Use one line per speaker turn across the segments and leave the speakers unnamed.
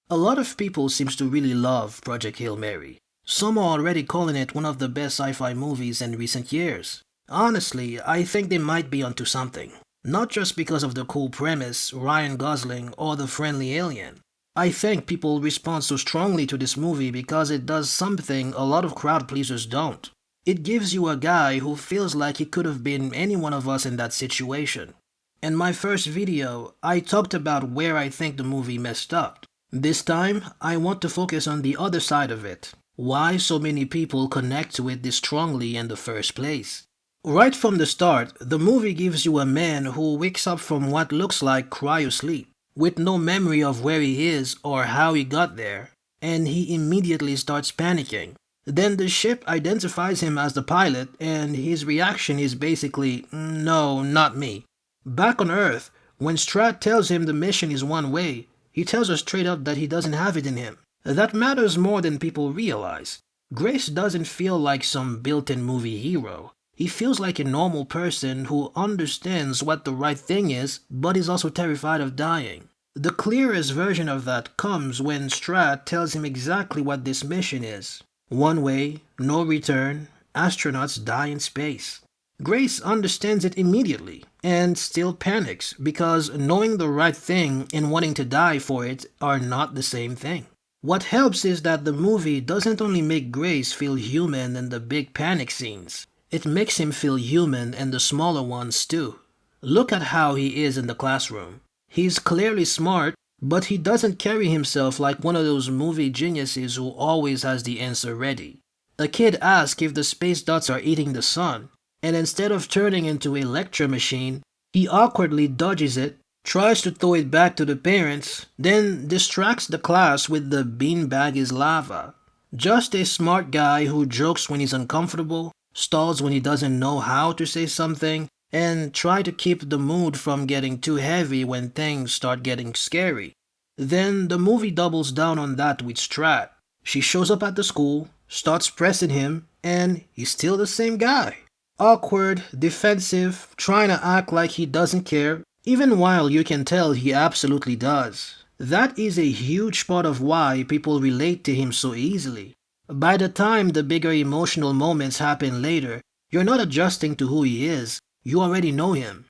A lot of people seems to really love Project Hail Mary. Some are already calling it one of the best sci-fi movies in recent years. Honestly, I think they might be onto something. Not just because of the cool premise, Ryan Gosling, or the friendly alien. I think people respond so strongly to this movie because it does something a lot of crowd pleasers don't. It gives you a guy who feels like he could have been any one of us in that situation. In my first video, I talked about where I think the movie messed up. This time, I want to focus on the other side of it. Why so many people connect to it this strongly in the first place. Right from the start, the movie gives you a man who wakes up from what looks like cryo-sleep, with no memory of where he is or how he got there, and he immediately starts panicking. Then the ship identifies him as the pilot, and his reaction is basically, no, not me. Back on Earth, when Strat tells him the mission is one way, he tells us straight up that he doesn't have it in him. That matters more than people realize. Grace doesn't feel like some built-in movie hero. He feels like a normal person who understands what the right thing is, but is also terrified of dying. The clearest version of that comes when Strat tells him exactly what this mission is. One way, no return, astronauts die in space. Grace understands it immediately, and still panics, because knowing the right thing and wanting to die for it are not the same thing. What helps is that the movie doesn't only make Grace feel human in the big panic scenes, it makes him feel human in the smaller ones too. Look at how he is in the classroom. He's clearly smart, but he doesn't carry himself like one of those movie geniuses who always has the answer ready. A kid asks if the space dots are eating the sun, and instead of turning into a lecture machine, he awkwardly dodges it, tries to throw it back to the parents, then distracts the class with the beanbag is lava. Just a smart guy who jokes when he's uncomfortable, stalls when he doesn't know how to say something, and try to keep the mood from getting too heavy when things start getting scary. Then the movie doubles down on that with Strat. She shows up at the school, starts pressing him, and he's still the same guy. Awkward, defensive, trying to act like he doesn't care, even while you can tell he absolutely does. That is a huge part of why people relate to him so easily. By the time the bigger emotional moments happen later, you're not adjusting to who he is, you already know him.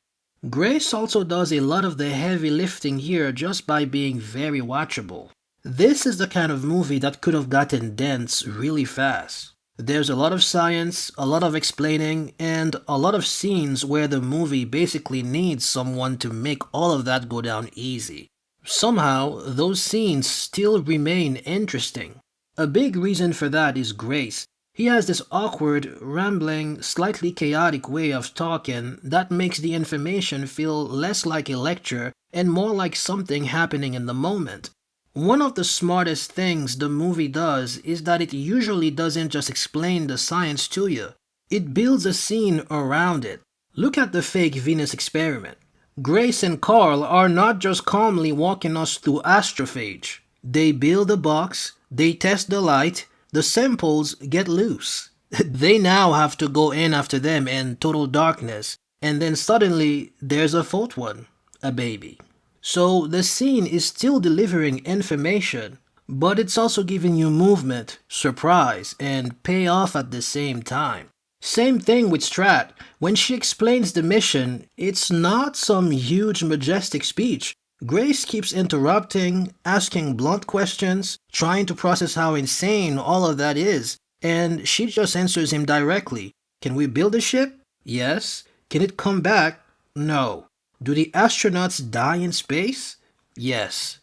Grace also does a lot of the heavy lifting here just by being very watchable. This is the kind of movie that could have gotten dense really fast. There's a lot of science, a lot of explaining, and a lot of scenes where the movie basically needs someone to make all of that go down easy. Somehow, those scenes still remain interesting. A big reason for that is Grace. He has this awkward, rambling, slightly chaotic way of talking that makes the information feel less like a lecture and more like something happening in the moment. One of the smartest things the movie does is that it usually doesn't just explain the science to you. It builds a scene around it. Look at the fake Venus experiment. Grace and Carl are not just calmly walking us through astrophage. They build a box, they test the light, the samples get loose. They now have to go in after them in total darkness, and then suddenly there's a fourth one, a baby. So the scene is still delivering information, but it's also giving you movement, surprise, and payoff at the same time. Same thing with Strat. When she explains the mission, it's not some huge majestic speech. Grace keeps interrupting, asking blunt questions, trying to process how insane all of that is, and she just answers him directly. Can we build a ship? Yes. Can it come back? No. Do the astronauts die in space? Yes.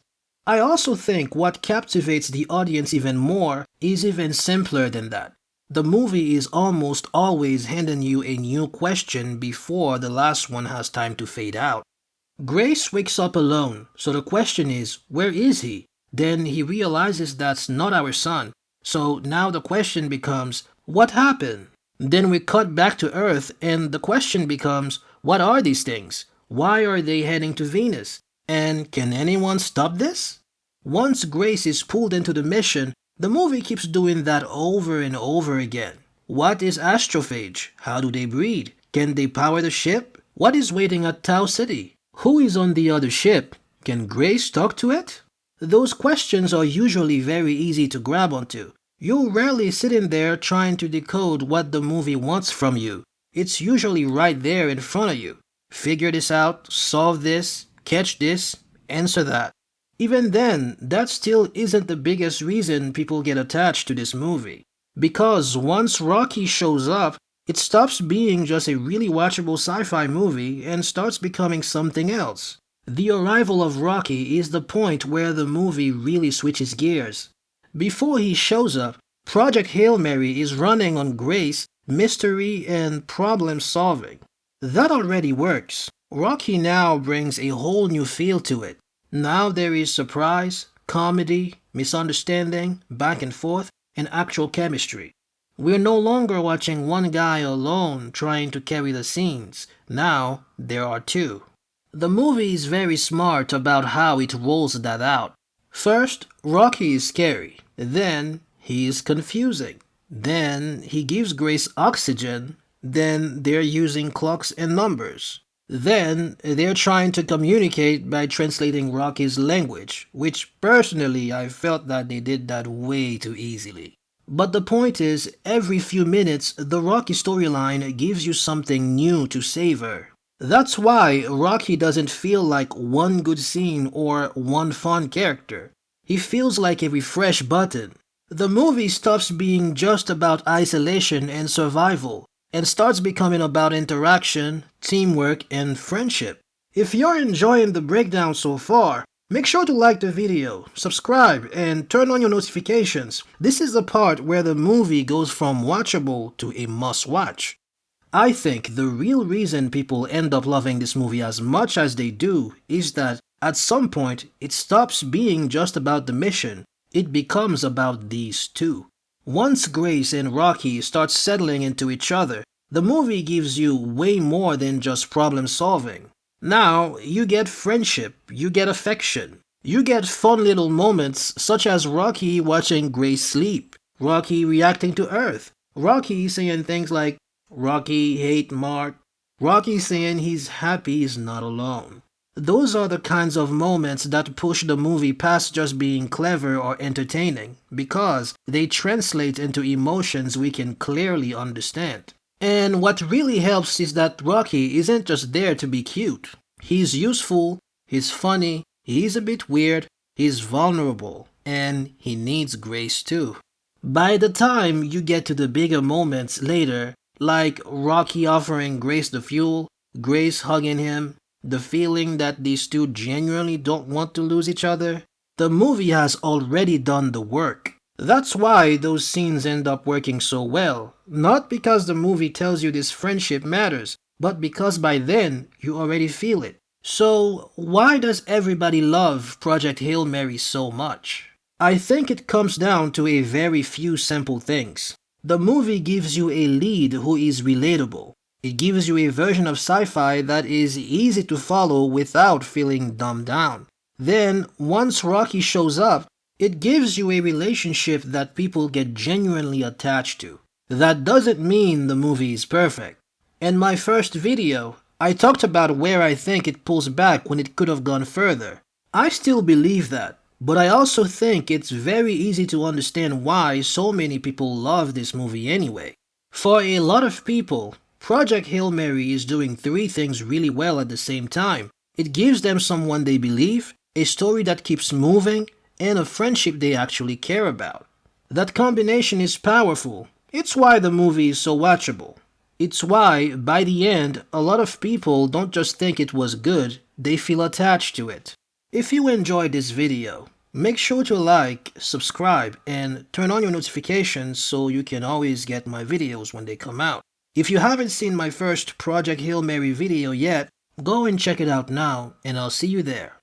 I also think what captivates the audience even more is even simpler than that. The movie is almost always handing you a new question before the last one has time to fade out. Grace wakes up alone, so the question is, where is he? Then he realizes that's not our son, so now the question becomes, what happened? Then we cut back to Earth and the question becomes, what are these things? Why are they heading to Venus? And can anyone stop this? Once Grace is pulled into the mission, the movie keeps doing that over and over again. What is astrophage? How do they breed? Can they power the ship? What is waiting at Tau City? Who is on the other ship? Can Grace talk to it? Those questions are usually very easy to grab onto. You're rarely sitting there trying to decode what the movie wants from you. It's usually right there in front of you. Figure this out, solve this, catch this, answer that. Even then, that still isn't the biggest reason people get attached to this movie. Because once Rocky shows up, it stops being just a really watchable sci-fi movie and starts becoming something else. The arrival of Rocky is the point where the movie really switches gears. Before he shows up, Project Hail Mary is running on grace, mystery, and problem solving. That already works. Rocky now brings a whole new feel to it. Now there is surprise, comedy, misunderstanding, back and forth, and actual chemistry. We're no longer watching one guy alone trying to carry the scenes. Now there are two. The movie is very smart about how it rolls that out. First, Rocky is scary. Then, he is confusing. Then, he gives Grace oxygen. Then, they're using clocks and numbers. Then, they're trying to communicate by translating Rocky's language, which personally I felt that they did that way too easily. But the point is, every few minutes, the Rocky storyline gives you something new to savor. That's why Rocky doesn't feel like one good scene or one fun character. He feels like a refresh button. The movie stops being just about isolation and survival and starts becoming about interaction, teamwork, and friendship. If you're enjoying the breakdown so far, make sure to like the video, subscribe, and turn on your notifications. This is the part where the movie goes from watchable to a must-watch. I think the real reason people end up loving this movie as much as they do is that at some point it stops being just about the mission. It becomes about these two. Once Grace and Rocky start settling into each other, the movie gives you way more than just problem solving. Now, you get friendship, you get affection, you get fun little moments such as Rocky watching Grace sleep, Rocky reacting to Earth, Rocky saying things like, Rocky hate Mark, Rocky saying he's happy he's not alone. Those are the kinds of moments that push the movie past just being clever or entertaining, because they translate into emotions we can clearly understand. And what really helps is that Rocky isn't just there to be cute. He's useful, he's funny, he's a bit weird, he's vulnerable, and he needs Grace too. By the time you get to the bigger moments later, like Rocky offering Grace the fuel, Grace hugging him, the feeling that these two genuinely don't want to lose each other, the movie has already done the work. That's why those scenes end up working so well. Not because the movie tells you this friendship matters, but because by then you already feel it. So why does everybody love Project Hail Mary so much? I think it comes down to a very few simple things. The movie gives you a lead who is relatable. It gives you a version of sci-fi that is easy to follow without feeling dumbed down. Then, once Rocky shows up, it gives you a relationship that people get genuinely attached to. That doesn't mean the movie is perfect. In my first video, I talked about where I think it pulls back when it could have gone further. I still believe that, but I also think it's very easy to understand why so many people love this movie anyway. For a lot of people, Project Hail Mary is doing three things really well at the same time. It gives them someone they believe, a story that keeps moving, and a friendship they actually care about. That combination is powerful. It's why the movie is so watchable. It's why, by the end, a lot of people don't just think it was good, they feel attached to it. If you enjoyed this video, make sure to like, subscribe, and turn on your notifications so you can always get my videos when they come out. If you haven't seen my first Project Hail Mary video yet, go and check it out now, and I'll see you there.